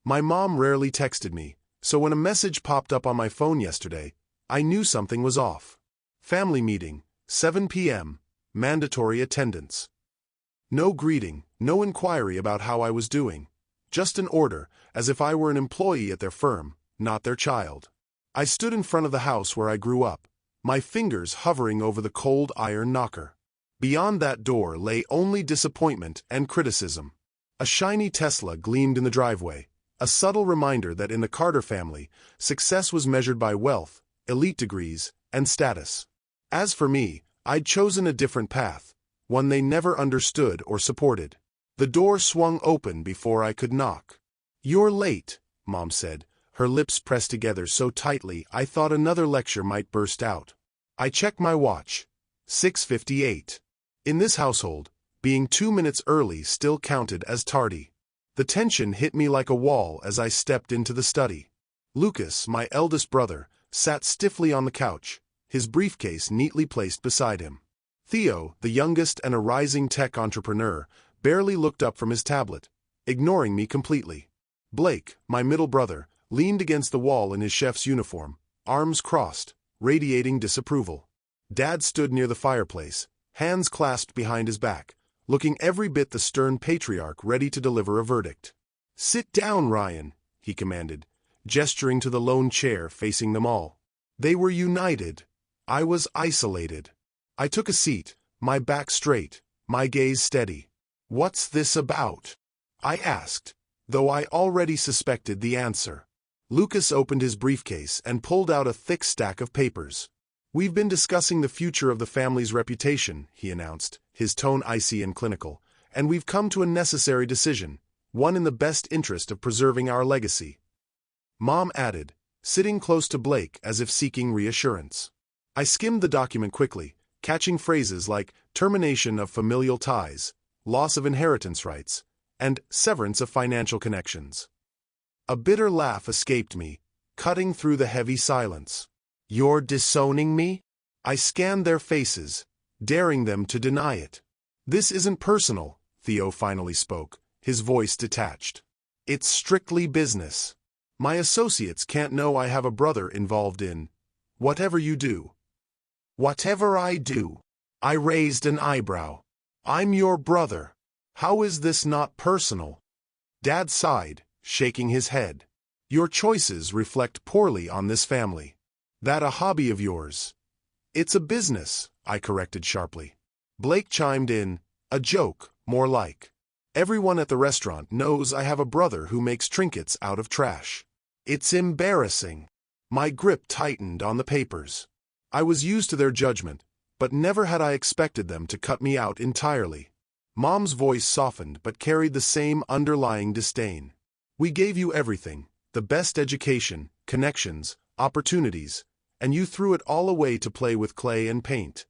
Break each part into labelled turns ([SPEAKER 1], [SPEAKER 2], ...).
[SPEAKER 1] My mom rarely texted me, so when a message popped up on my phone yesterday, I knew something was off. Family meeting, 7 p.m., mandatory attendance. No greeting, no inquiry about how I was doing. Just an order, as if I were an employee at their firm, not their child. I stood in front of the house where I grew up, my fingers hovering over the cold iron knocker. Beyond that door lay only disappointment and criticism. A shiny Tesla gleamed in the driveway, a subtle reminder that in the Carter family, success was measured by wealth, elite degrees, and status. As for me, I'd chosen a different path, one they never understood or supported. The door swung open before I could knock. "You're late," Mom said, her lips pressed together so tightly I thought another lecture might burst out. I checked my watch. 6:58. In this household, being 2 minutes early still counted as tardy. The tension hit me like a wall as I stepped into the study. Lucas, my eldest brother, sat stiffly on the couch, his briefcase neatly placed beside him. Theo, the youngest and a rising tech entrepreneur, barely looked up from his tablet, ignoring me completely. Blake, my middle brother, leaned against the wall in his chef's uniform, arms crossed, radiating disapproval. Dad stood near the fireplace, hands clasped behind his back, looking every bit the stern patriarch ready to deliver a verdict. "Sit down, Ryan," he commanded, gesturing to the lone chair facing them all. They were united. I was isolated. I took a seat, my back straight, my gaze steady. "What's this about?" I asked, though I already suspected the answer. Lucas opened his briefcase and pulled out a thick stack of papers. "We've been discussing the future of the family's reputation," he announced, his tone icy and clinical, "and we've come to a necessary decision, one in the best interest of preserving our legacy." Mom added, sitting close to Blake as if seeking reassurance. I skimmed the document quickly, catching phrases like termination of familial ties, loss of inheritance rights, and severance of financial connections. A bitter laugh escaped me, cutting through the heavy silence. "You're disowning me?" I scanned their faces, daring them to deny it. "This isn't personal," Theo finally spoke, his voice detached. "It's strictly business. My associates can't know I have a brother involved in whatever you do." "Whatever I do?" I raised an eyebrow. "I'm your brother. How is this not personal?" Dad sighed, shaking his head. "Your choices reflect poorly on this family. That a hobby of yours?" "It's a business," I corrected sharply. Blake chimed in, "A joke, more like. Everyone at the restaurant knows I have a brother who makes trinkets out of trash." "It's embarrassing." My grip tightened on the papers. I was used to their judgment, but never had I expected them to cut me out entirely. Mom's voice softened but carried the same underlying disdain. "We gave you everything, the best education, connections, opportunities, and you threw it all away to play with clay and paint."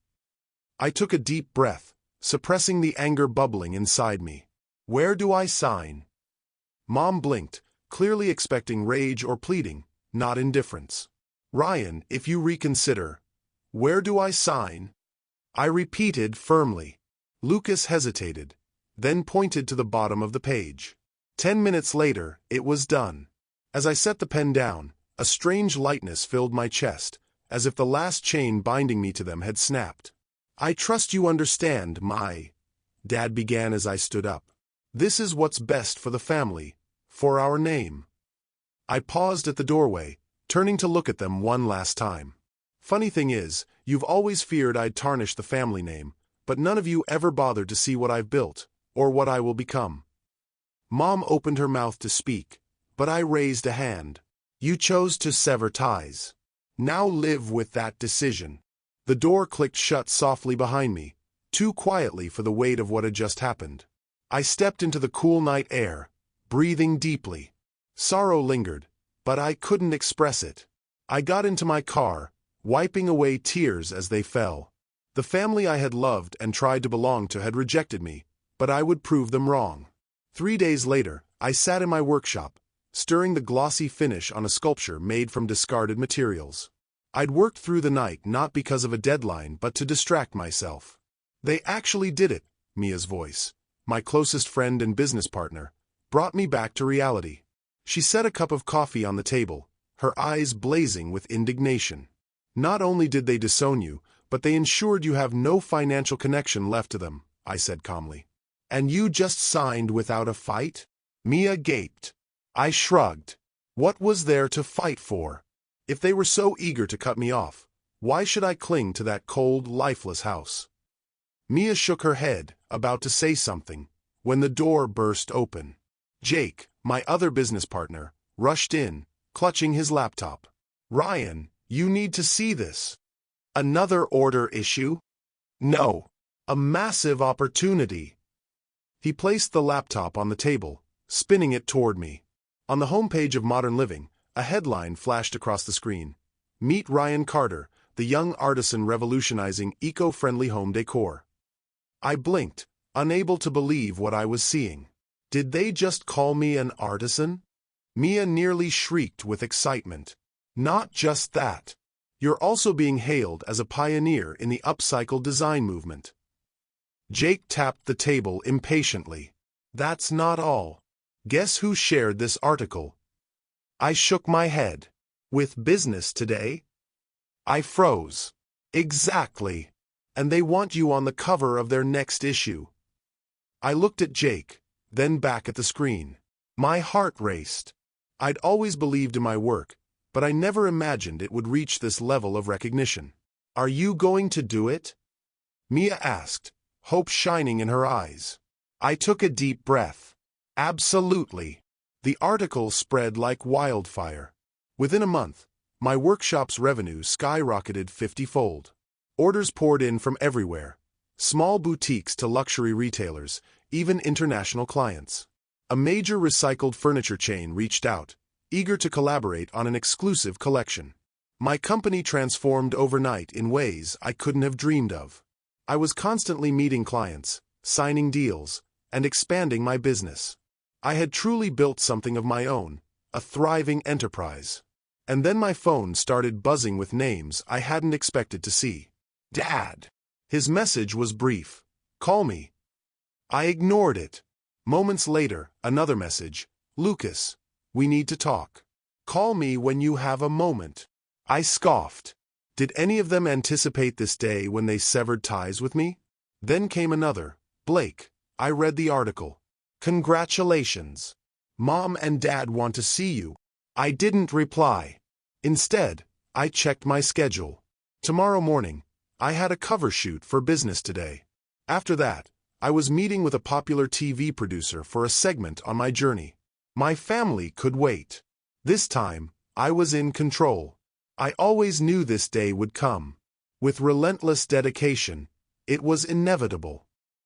[SPEAKER 1] I took a deep breath, suppressing the anger bubbling inside me. "Where do I sign?" Mom blinked, clearly expecting rage or pleading, not indifference. "Ryan, if you reconsider, where do I sign?" I repeated firmly. Lucas hesitated, then pointed to the bottom of the page. 10 minutes later, it was done. As I set the pen down, a strange lightness filled my chest, as if the last chain binding me to them had snapped. "I trust you understand, Dad began as I stood up. "This is what's best for the family, for our name." I paused at the doorway, turning to look at them one last time. "Funny thing is, you've always feared I'd tarnish the family name, but none of you ever bothered to see what I've built, or what I will become." Mom opened her mouth to speak, but I raised a hand. "You chose to sever ties. Now live with that decision." The door clicked shut softly behind me, too quietly for the weight of what had just happened. I stepped into the cool night air, breathing deeply. Sorrow lingered, but I couldn't express it. I got into my car, wiping away tears as they fell. The family I had loved and tried to belong to had rejected me, but I would prove them wrong. 3 days later, I sat in my workshop, stirring the glossy finish on a sculpture made from discarded materials. I'd worked through the night not because of a deadline but to distract myself. "They actually did it," Mia's voice, my closest friend and business partner, brought me back to reality. She set a cup of coffee on the table, her eyes blazing with indignation. Not only did they disown you, but they ensured you have no financial connection left to them, I said calmly. And you just signed without a fight? Mia gaped. I shrugged. What was there to fight for? If they were so eager to cut me off, why should I cling to that cold, lifeless house? Mia shook her head, about to say something, when the door burst open. Jake, my other business partner, rushed in, clutching his laptop. Ryan, you need to see this. Another order issue? No. A massive opportunity. He placed the laptop on the table, spinning it toward me. On the homepage of Modern Living, a headline flashed across the screen. Meet Ryan Carter, the young artisan revolutionizing eco-friendly home decor. I blinked, unable to believe what I was seeing. Did they just call me an artisan? Mia nearly shrieked with excitement. Not just that. You're also being hailed as a pioneer in the upcycle design movement. Jake tapped the table impatiently. That's not all. Guess who shared this article? I shook my head. With Business Today? I froze. Exactly. And they want you on the cover of their next issue. I looked at Jake, then back at the screen. My heart raced. I'd always believed in my work, but I never imagined it would reach this level of recognition. Are you going to do it? Mia asked, hope shining in her eyes. I took a deep breath. Absolutely. The article spread like wildfire. Within a month, my workshop's revenue skyrocketed 50-fold. Orders poured in from everywhere, small boutiques to luxury retailers, even international clients. A major recycled furniture chain reached out, eager to collaborate on an exclusive collection. My company transformed overnight in ways I couldn't have dreamed of. I was constantly meeting clients, signing deals, and expanding my business. I had truly built something of my own, a thriving enterprise. And then my phone started buzzing with names I hadn't expected to see. Dad. His message was brief. Call me. I ignored it. Moments later, another message. Lucas, we need to talk. Call me when you have a moment. I scoffed. Did any of them anticipate this day when they severed ties with me? Then came another. Blake, I read the article. Congratulations. Mom and Dad want to see you. I didn't reply. Instead, I checked my schedule. Tomorrow morning, I had a cover shoot for Business Today. After that, I was meeting with a popular TV producer for a segment on my journey. My family could wait. This time, I was in control. I always knew this day would come. With relentless dedication, it was inevitable.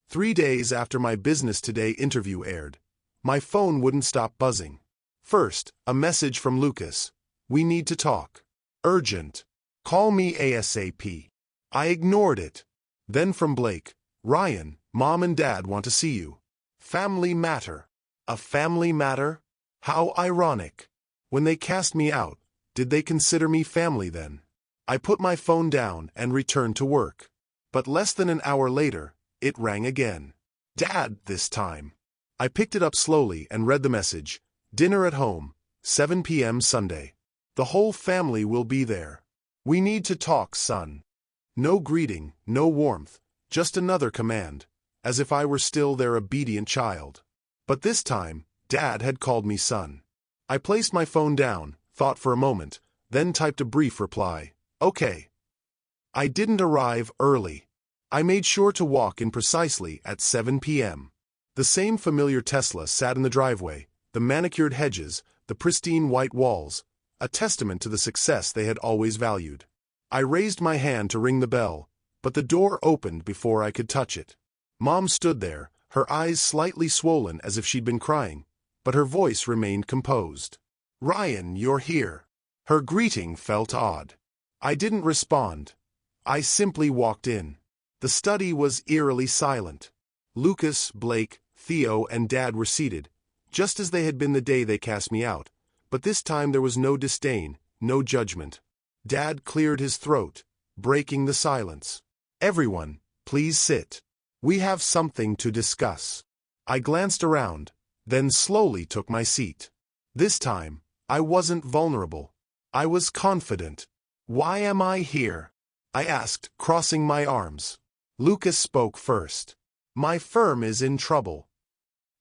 [SPEAKER 1] 3 days after my Business Today interview aired, my phone wouldn't stop buzzing. First, a message from Lucas. We need to talk. Urgent. Call me ASAP. I ignored it. Then from Blake. Ryan, Mom and Dad want to see you. Family matter. A family matter? How ironic. When they cast me out, did they consider me family then? I put my phone down and returned to work. But less than an hour later, it rang again. Dad, this time. I picked it up slowly and read the message. Dinner at home, 7 p.m. Sunday. The whole family will be there. We need to talk, son. No greeting, no warmth, just another command, as if I were still their obedient child. But this time, Dad had called me son. I placed my phone down, thought for a moment, then typed a brief reply. Okay. I didn't arrive early. I made sure to walk in precisely at 7 p.m. The same familiar Tesla sat in the driveway, the manicured hedges, the pristine white walls, a testament to the success they had always valued. I raised my hand to ring the bell, but the door opened before I could touch it. Mom stood there, her eyes slightly swollen as if she'd been crying, but her voice remained composed. Ryan, you're here. Her greeting felt odd. I didn't respond. I simply walked in. The study was eerily silent. Lucas, Blake, Theo, and Dad were seated, just as they had been the day they cast me out, but this time there was no disdain, no judgment. Dad cleared his throat, breaking the silence. Everyone, please sit. We have something to discuss. I glanced around, then slowly took my seat. This time, I wasn't vulnerable. I was confident. "Why am I here?" I asked, crossing my arms. Lucas spoke first. "My firm is in trouble."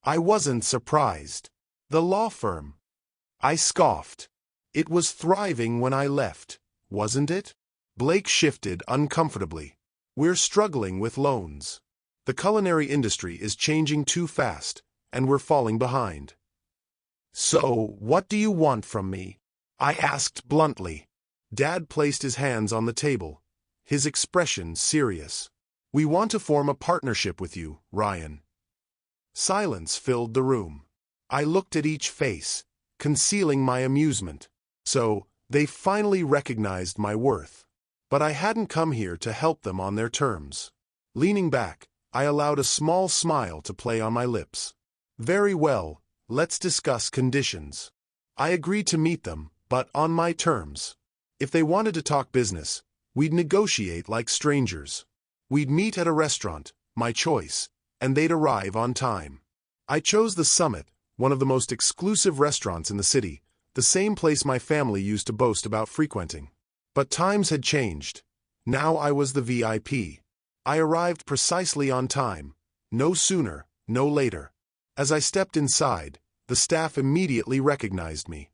[SPEAKER 1] I wasn't surprised. "The law firm?" I scoffed. "It was thriving when I left, wasn't it?" Blake shifted uncomfortably. "We're struggling with loans. The culinary industry is changing too fast, and we're falling behind." "So, what do you want from me?" I asked bluntly. Dad placed his hands on the table, his expression serious. "We want to form a partnership with you, Ryan." Silence filled the room. I looked at each face, concealing my amusement. So, they finally recognized my worth. But I hadn't come here to help them on their terms. Leaning back, I allowed a small smile to play on my lips. "Very well, let's discuss conditions." I agreed to meet them, but on my terms. If they wanted to talk business, we'd negotiate like strangers. We'd meet at a restaurant, my choice, and they'd arrive on time. I chose the Summit, one of the most exclusive restaurants in the city, the same place my family used to boast about frequenting. But times had changed. Now I was the VIP. I arrived precisely on time, no sooner, no later. As I stepped inside, the staff immediately recognized me.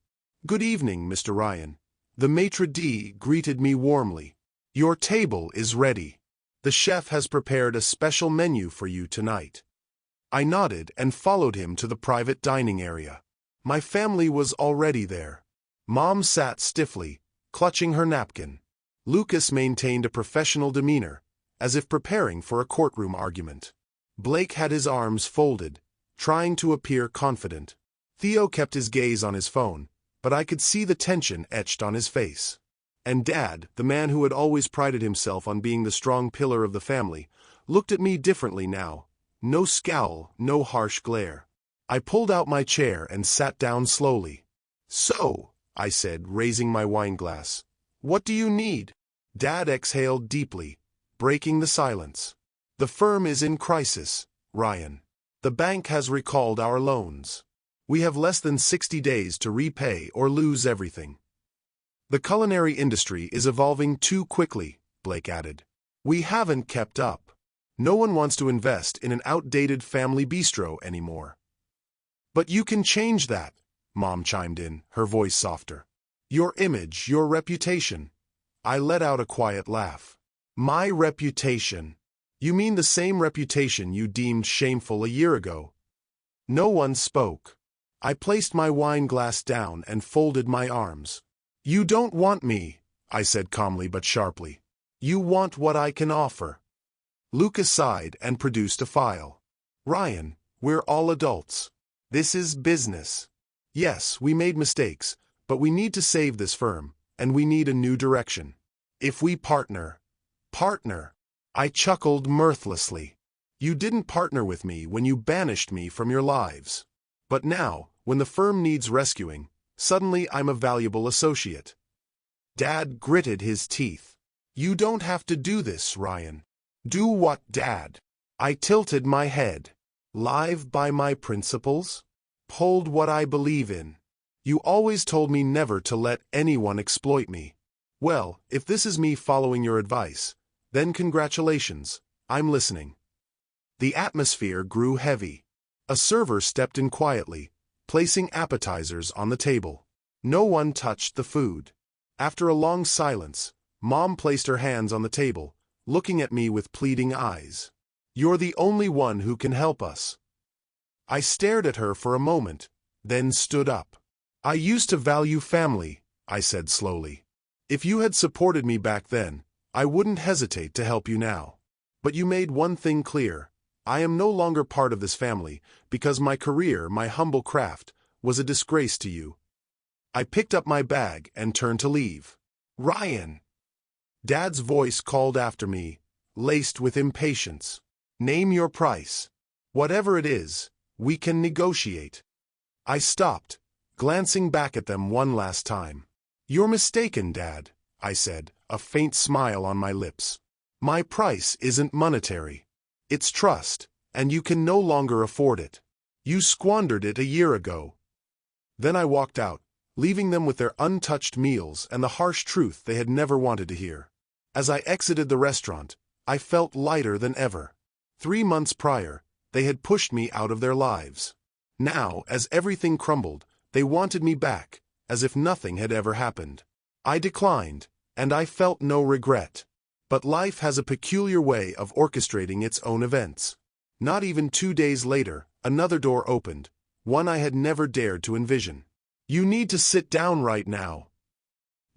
[SPEAKER 1] "Good evening, Mr. Ryan." The maitre d' greeted me warmly. "Your table is ready. The chef has prepared a special menu for you tonight." I nodded and followed him to the private dining area. My family was already there. Mom sat stiffly, clutching her napkin. Lucas maintained a professional demeanor, as if preparing for a courtroom argument. Blake had his arms folded, trying to appear confident. Theo kept his gaze on his phone, but I could see the tension etched on his face. And Dad, the man who had always prided himself on being the strong pillar of the family, looked at me differently now. No scowl, no harsh glare. I pulled out my chair and sat down slowly. "So," I said, raising my wine glass, "what do you need?" Dad exhaled deeply, breaking the silence. "The firm is in crisis, Ryan. The bank has recalled our loans. We have less than 60 days to repay or lose everything." "The culinary industry is evolving too quickly," Blake added. "We haven't kept up. No one wants to invest in an outdated family bistro anymore." "But you can change that," Mom chimed in, her voice softer. "Your image, your reputation." I let out a quiet laugh. "My reputation? You mean the same reputation you deemed shameful a year ago?" No one spoke. I placed my wine glass down and folded my arms. "You don't want me," I said calmly but sharply. "You want what I can offer." Lucas sighed and produced a file. "Ryan, we're all adults. This is business. Yes, we made mistakes, but we need to save this firm, and we need a new direction. If we partner." "Partner?" I chuckled mirthlessly. "You didn't partner with me when you banished me from your lives. But now, when the firm needs rescuing, suddenly I'm a valuable associate." Dad gritted his teeth. "You don't have to do this, Ryan." "Do what, Dad?" I tilted my head. "Live by my principles? Hold what I believe in. You always told me never to let anyone exploit me. Well, if this is me following your advice, then congratulations, I'm listening." The atmosphere grew heavy. A server stepped in quietly, placing appetizers on the table. No one touched the food. After a long silence, Mom placed her hands on the table, looking at me with pleading eyes. "You're the only one who can help us." I stared at her for a moment, then stood up. "I used to value family," I said slowly. "If you had supported me back then, I wouldn't hesitate to help you now. But you made one thing clear. I am no longer part of this family because my career, my humble craft, was a disgrace to you." I picked up my bag and turned to leave. "Ryan!" Dad's voice called after me, laced with impatience. "Name your price. Whatever it is, we can negotiate." I stopped, glancing back at them one last time. "You're mistaken, Dad," I said, a faint smile on my lips. "My price isn't monetary. It's trust, and you can no longer afford it. You squandered it a year ago." Then I walked out, leaving them with their untouched meals and the harsh truth they had never wanted to hear. As I exited the restaurant, I felt lighter than ever. 3 months prior, they had pushed me out of their lives. Now, as everything crumbled, they wanted me back, as if nothing had ever happened. I declined, and I felt no regret. But life has a peculiar way of orchestrating its own events. Not even 2 days later, another door opened, one I had never dared to envision. "You need to sit down right now."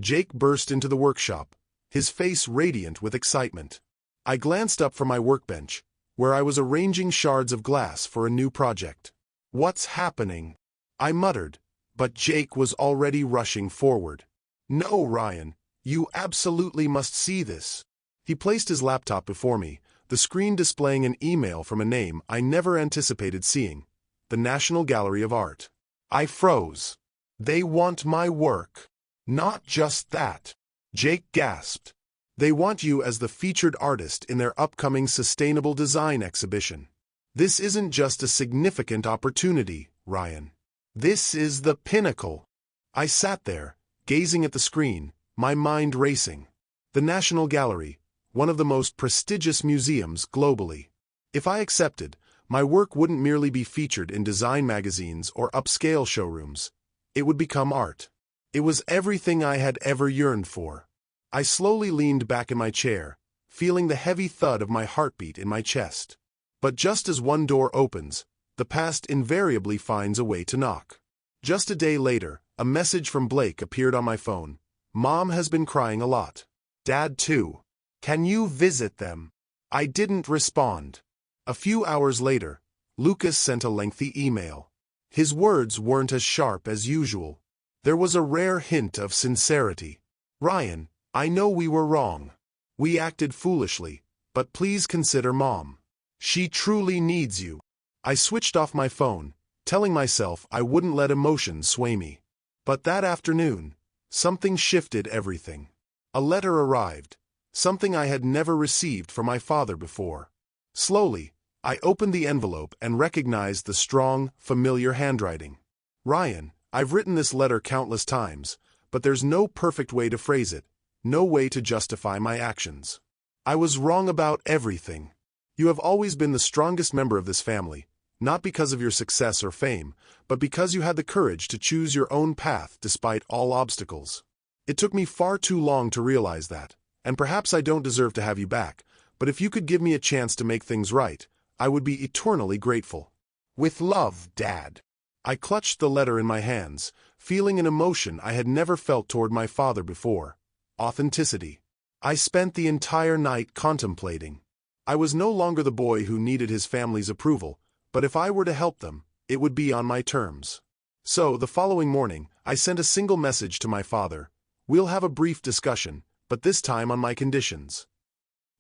[SPEAKER 1] Jake burst into the workshop, his face radiant with excitement. I glanced up from my workbench, where I was arranging shards of glass for a new project. "What's happening?" I muttered, but Jake was already rushing forward. "No, Ryan, you absolutely must see this." He placed his laptop before me, the screen displaying an email from a name I never anticipated seeing, the National Gallery of Art. I froze. "They want my work." "Not just that," Jake gasped. "They want you as the featured artist in their upcoming Sustainable Design exhibition. This isn't just a significant opportunity, Ryan. This is the pinnacle." I sat there, gazing at the screen, my mind racing. The National Gallery, one of the most prestigious museums globally. If I accepted, my work wouldn't merely be featured in design magazines or upscale showrooms. It would become art. It was everything I had ever yearned for. I slowly leaned back in my chair, feeling the heavy thud of my heartbeat in my chest. But just as one door opens, the past invariably finds a way to knock. Just a day later, a message from Blake appeared on my phone. "Mom has been crying a lot. Dad too. Can you visit them?" I didn't respond. A few hours later, Lucas sent a lengthy email. His words weren't as sharp as usual. There was a rare hint of sincerity. "Ryan, I know we were wrong. We acted foolishly, but please consider Mom. She truly needs you." I switched off my phone, telling myself I wouldn't let emotions sway me. But that afternoon, something shifted everything. A letter arrived, something I had never received from my father before. Slowly, I opened the envelope and recognized the strong, familiar handwriting. "Ryan, I've written this letter countless times, but there's no perfect way to phrase it, no way to justify my actions. I was wrong about everything. You have always been the strongest member of this family, not because of your success or fame, but because you had the courage to choose your own path despite all obstacles. It took me far too long to realize that, and perhaps I don't deserve to have you back, but if you could give me a chance to make things right, I would be eternally grateful. With love, Dad." I clutched the letter in my hands, feeling an emotion I had never felt toward my father before: authenticity. I spent the entire night contemplating. I was no longer the boy who needed his family's approval, but if I were to help them, it would be on my terms. So, the following morning, I sent a single message to my father: "We'll have a brief discussion, but this time on my conditions."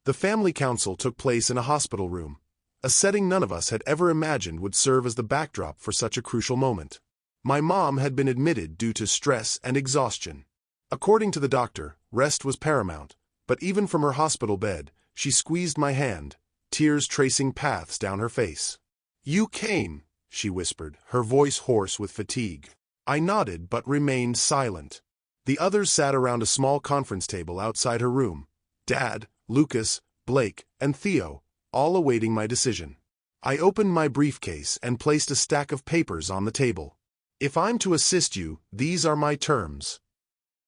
[SPEAKER 1] The family council took place in a hospital room, a setting none of us had ever imagined would serve as the backdrop for such a crucial moment. My mom had been admitted due to stress and exhaustion. According to the doctor, rest was paramount, but even from her hospital bed, she squeezed my hand, tears tracing paths down her face. "You came," she whispered, her voice hoarse with fatigue. I nodded but remained silent. The others sat around a small conference table outside her room: Dad, Lucas, Blake, and Theo, all awaiting my decision. I opened my briefcase and placed a stack of papers on the table. "If I'm to assist you, these are my terms."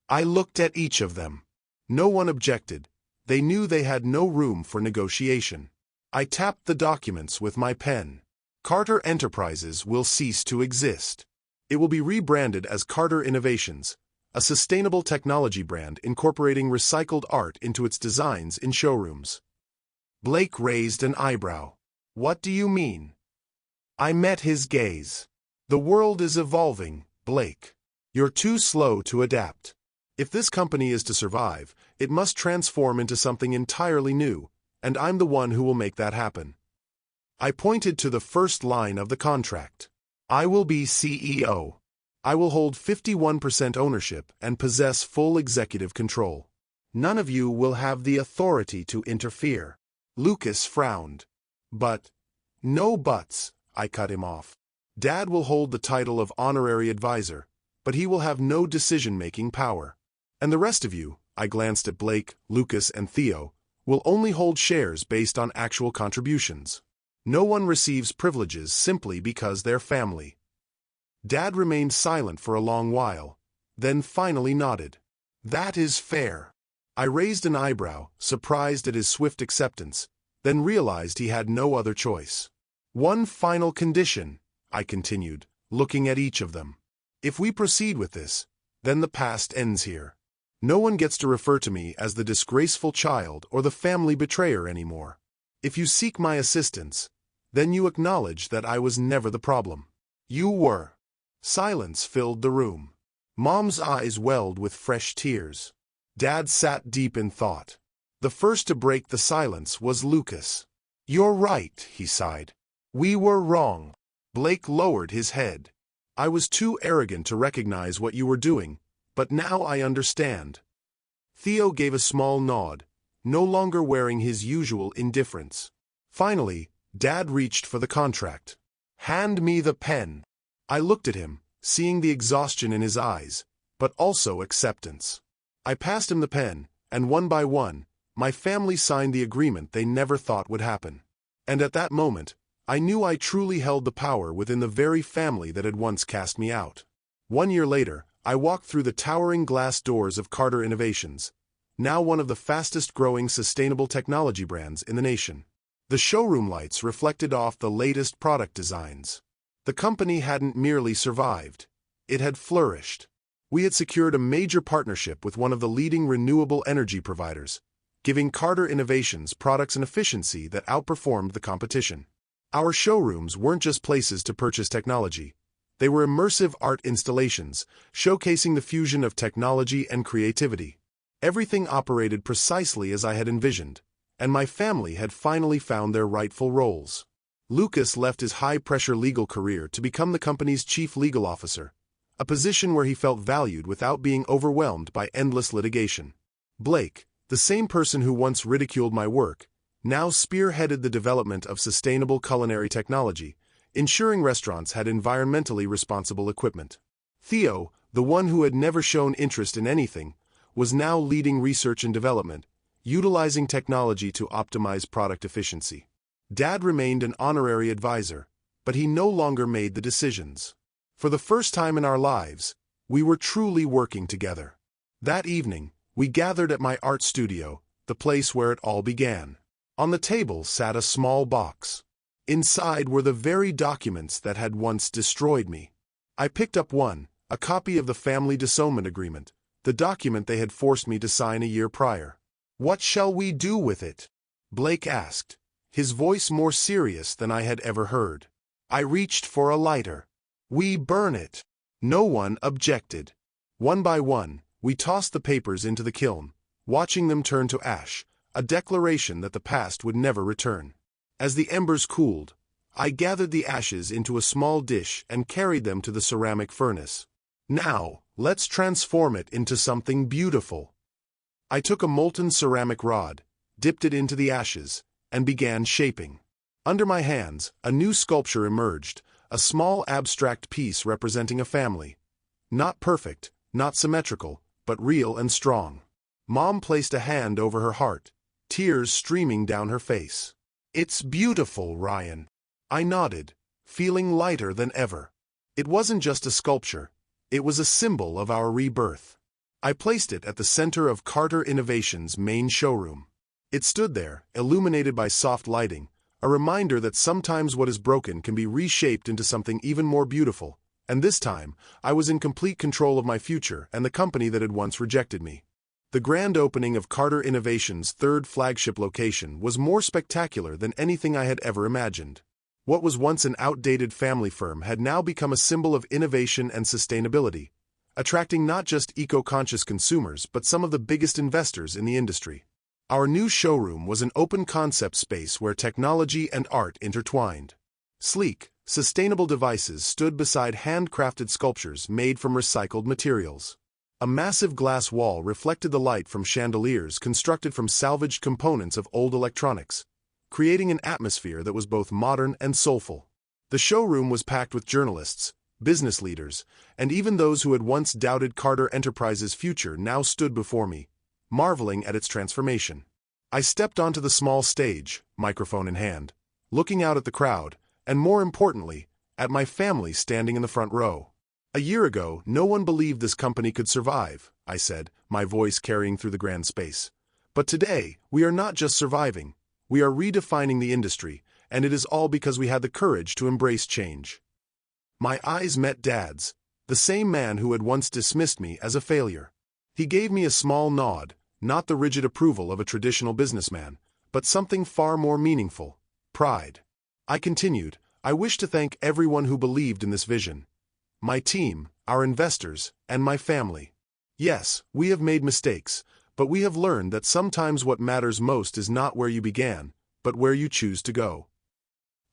[SPEAKER 1] I looked at each of them. No one objected. They knew they had no room for negotiation. I tapped the documents with my pen. Carter Enterprises will cease to exist. It will be rebranded as Carter Innovations, a sustainable technology brand incorporating recycled art into its designs in showrooms. Blake raised an eyebrow. "What do you mean?" I met his gaze. "The world is evolving, Blake. You're too slow to adapt. If this company is to survive, it must transform into something entirely new, and I'm the one who will make that happen." I pointed to the first line of the contract. "I will be CEO. I will hold 51% ownership and possess full executive control. None of you will have the authority to interfere." Lucas frowned. "But..." "No buts," I cut him off. Dad will hold the title of honorary advisor, but he will have no decision-making power. And the rest of you, I glanced at Blake, Lucas, and Theo, will only hold shares based on actual contributions. No one receives privileges simply because they're family. Dad remained silent for a long while, then finally nodded. That is fair. I raised an eyebrow, surprised at his swift acceptance, then realized he had no other choice. One final condition, I continued, looking at each of them. If we proceed with this, then the past ends here. No one gets to refer to me as the disgraceful child or the family betrayer anymore. If you seek my assistance, then you acknowledge that I was never the problem. You were. Silence filled the room. Mom's eyes welled with fresh tears. Dad sat deep in thought. The first to break the silence was Lucas. You're right, he sighed. We were wrong. Blake lowered his head. I was too arrogant to recognize what you were doing, but now I understand. Theo gave a small nod, no longer wearing his usual indifference. Finally, Dad reached for the contract. Hand me the pen. I looked at him, seeing the exhaustion in his eyes, but also acceptance. I passed him the pen, and one by one, my family signed the agreement they never thought would happen. And at that moment, I knew I truly held the power within the very family that had once cast me out. 1 year later, I walked through the towering glass doors of Carter Innovations, now one of the fastest-growing sustainable technology brands in the nation. The showroom lights reflected off the latest product designs. The company hadn't merely survived, it had flourished. We had secured a major partnership with one of the leading renewable energy providers, giving Carter Innovations products and efficiency that outperformed the competition. Our showrooms weren't just places to purchase technology. They were immersive art installations, showcasing the fusion of technology and creativity. Everything operated precisely as I had envisioned, and my family had finally found their rightful roles. Lucas left his high-pressure legal career to become the company's chief legal officer, a position where he felt valued without being overwhelmed by endless litigation. Blake, the same person who once ridiculed my work, now spearheaded the development of sustainable culinary technology, ensuring restaurants had environmentally responsible equipment. Theo, the one who had never shown interest in anything, was now leading research and development, utilizing technology to optimize product efficiency. Dad remained an honorary advisor, but he no longer made the decisions. For the first time in our lives, we were truly working together. That evening, we gathered at my art studio, the place where it all began. On the table sat a small box. Inside were the very documents that had once destroyed me. I picked up one, a copy of the family disownment agreement, the document they had forced me to sign a year prior. What shall we do with it? Blake asked, his voice more serious than I had ever heard. I reached for a lighter. We burn it. No one objected. One by one, we tossed the papers into the kiln, watching them turn to ash, a declaration that the past would never return. As the embers cooled, I gathered the ashes into a small dish and carried them to the ceramic furnace. Now, let's transform it into something beautiful. I took a molten ceramic rod, dipped it into the ashes, and began shaping. Under my hands, a new sculpture emerged, a small abstract piece representing a family. Not perfect, not symmetrical, but real and strong. Mom placed a hand over her heart, tears streaming down her face. It's beautiful, Ryan. I nodded, feeling lighter than ever. It wasn't just a sculpture, it was a symbol of our rebirth. I placed it at the center of Carter Innovations' main showroom. It stood there, illuminated by soft lighting, a reminder that sometimes what is broken can be reshaped into something even more beautiful, and this time, I was in complete control of my future and the company that had once rejected me. The grand opening of Carter Innovations' third flagship location was more spectacular than anything I had ever imagined. What was once an outdated family firm had now become a symbol of innovation and sustainability, attracting not just eco-conscious consumers but some of the biggest investors in the industry. Our new showroom was an open-concept space where technology and art intertwined. Sleek, sustainable devices stood beside handcrafted sculptures made from recycled materials. A massive glass wall reflected the light from chandeliers constructed from salvaged components of old electronics, creating an atmosphere that was both modern and soulful. The showroom was packed with journalists, business leaders, and even those who had once doubted Carter Enterprises' future now stood before me, marveling at its transformation. I stepped onto the small stage, microphone in hand, looking out at the crowd, and more importantly, at my family standing in the front row. A year ago, no one believed this company could survive, I said, my voice carrying through the grand space. But today, we are not just surviving, we are redefining the industry, and it is all because we had the courage to embrace change. My eyes met Dad's, the same man who had once dismissed me as a failure. He gave me a small nod, not the rigid approval of a traditional businessman, but something far more meaningful: pride. I continued, I wish to thank everyone who believed in this vision. My team, our investors, and my family. Yes, we have made mistakes, but we have learned that sometimes what matters most is not where you began, but where you choose to go.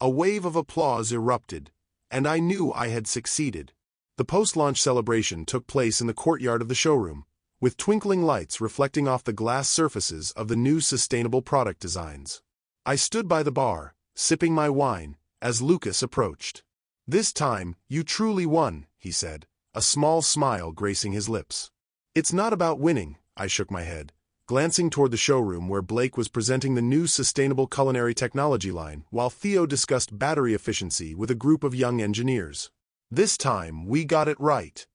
[SPEAKER 1] A wave of applause erupted, and I knew I had succeeded. The post-launch celebration took place in the courtyard of the showroom, with twinkling lights reflecting off the glass surfaces of the new sustainable product designs. I stood by the bar, sipping my wine, as Lucas approached. "This time, you truly won," he said, a small smile gracing his lips. "It's not about winning," I shook my head, glancing toward the showroom where Blake was presenting the new sustainable culinary technology line, while Theo discussed battery efficiency with a group of young engineers. "This time, we got it right."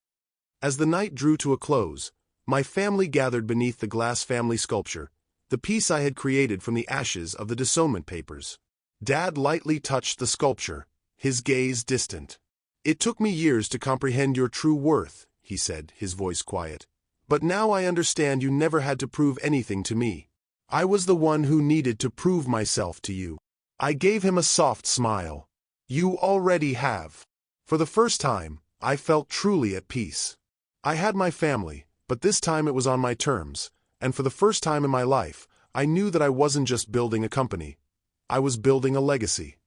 [SPEAKER 1] As the night drew to a close, my family gathered beneath the glass family sculpture, the piece I had created from the ashes of the disownment papers. Dad lightly touched the sculpture, his gaze distant. "It took me years to comprehend your true worth," he said, his voice quiet. "But now I understand you never had to prove anything to me. I was the one who needed to prove myself to you." I gave him a soft smile. "You already have." For the first time, I felt truly at peace. I had my family, but this time it was on my terms, and for the first time in my life, I knew that I wasn't just building a company. I was building a legacy.